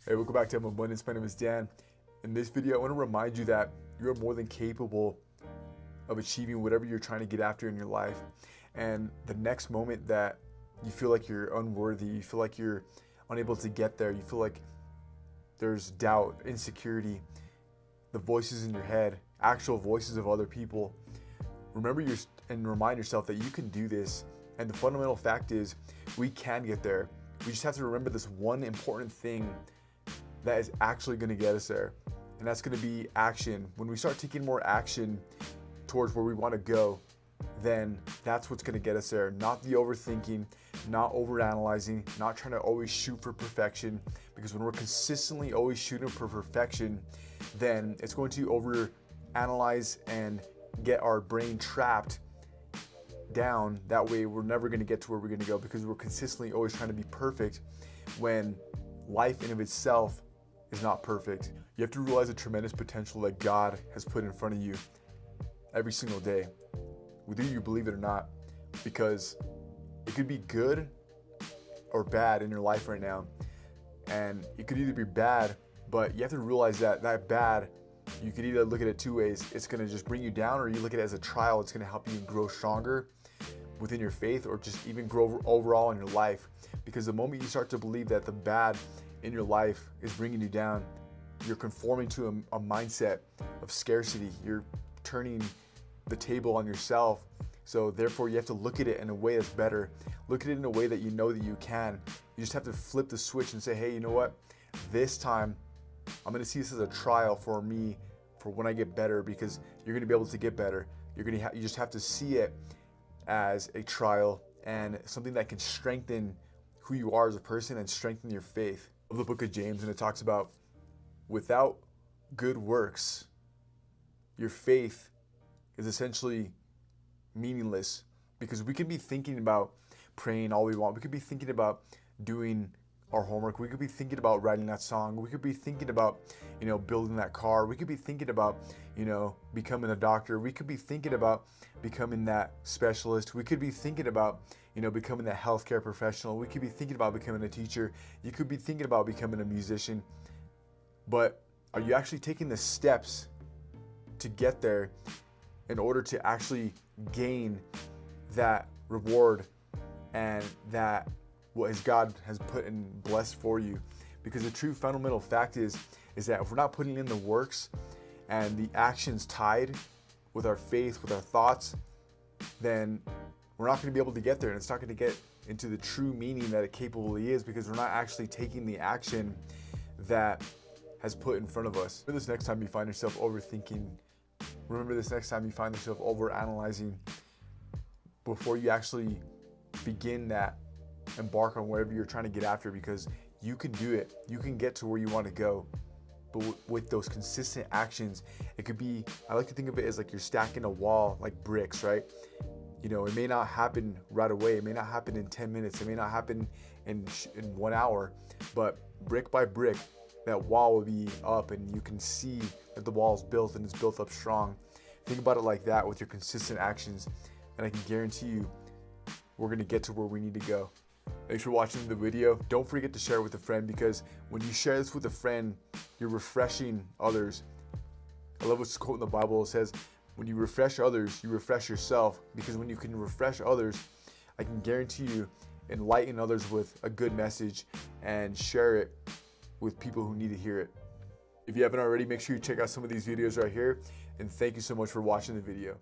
Hey, welcome back to Abundance. My name is Dan. In this video, I want to remind you that you are more than capable of achieving whatever you're trying to get after in your life. And the next moment that you feel like you're unworthy, you feel like you're unable to get there, you feel like there's doubt, insecurity, the voices in your head, actual voices of other people, remember and remind yourself that you can do this. And the fundamental fact is we can get there. We just have to remember this one important thing that is actually going to get us there, and that's going to be action. When we start taking more action towards where we want to go, then that's what's going to get us there. Not the overthinking, not overanalyzing, not trying to always shoot for perfection, because when we're consistently always shooting for perfection, then it's going to overanalyze and get our brain trapped down. That way we're never going to get to where we're going to go, because we're consistently always trying to be perfect when life in of itself is not perfect. You have to realize the tremendous potential that God has put in front of you every single day, whether you believe it or not, because it could be good or bad in your life right now. And it could either be bad, but you have to realize that bad, you could either look at it two ways. It's going to just bring you down, or you look at it as a trial. It's going to help you grow stronger within your faith, or just even grow overall in your life. Because the moment you start to believe that the bad in your life is bringing you down, you're conforming to a mindset of scarcity. You're turning the table on yourself. So therefore you have to look at it in a way that's better. Look at it in a way that you know that you can. You just have to flip the switch and say, hey, you know what? This time I'm going to see this as a trial for me, for when I get better, because you're going to be able to get better. You just have to see it as a trial and something that can strengthen who you are as a person and strengthen your faith. Of the book of James, and it talks about without good works, your faith is essentially meaningless, because we could be thinking about praying all we want. We could be thinking about doing our homework. We could be thinking about writing that song. We could be thinking about, building that car. We could be thinking about, becoming a doctor. We could be thinking about becoming that specialist. We could be thinking about, becoming that healthcare professional. We could be thinking about becoming a teacher. You could be thinking about becoming a musician. But are you actually taking the steps to get there in order to actually gain that reward and that what God has put and blessed for you? Because the true fundamental fact is that if we're not putting in the works and the actions tied with our faith, with our thoughts, then we're not going to be able to get there, and it's not going to get into the true meaning that it capably is, because we're not actually taking the action that has put in front of us. Remember this next time you find yourself overthinking. Remember this next time you find yourself overanalyzing, before you actually begin that embark on whatever you're trying to get after, because you can do it. You can get to where you want to go. But with those consistent actions, it could be, I like to think of it as like you're stacking a wall like bricks, right? It may not happen right away. It may not happen in 10 minutes. It may not happen in 1 hour, but brick by brick, that wall will be up, and you can see that the wall is built, and it's built up strong. Think about it like that with your consistent actions, and I can guarantee you we're going to get to where we need to go. Thanks for watching the video. Don't forget to share it with a friend, because when you share this with a friend, you're refreshing others. I love what's quote in the Bible. It says, when you refresh others, you refresh yourself, because when you can refresh others, I can guarantee you enlighten others with a good message and share it with people who need to hear it. If you haven't already, make sure you check out some of these videos right here, and thank you so much for watching the video.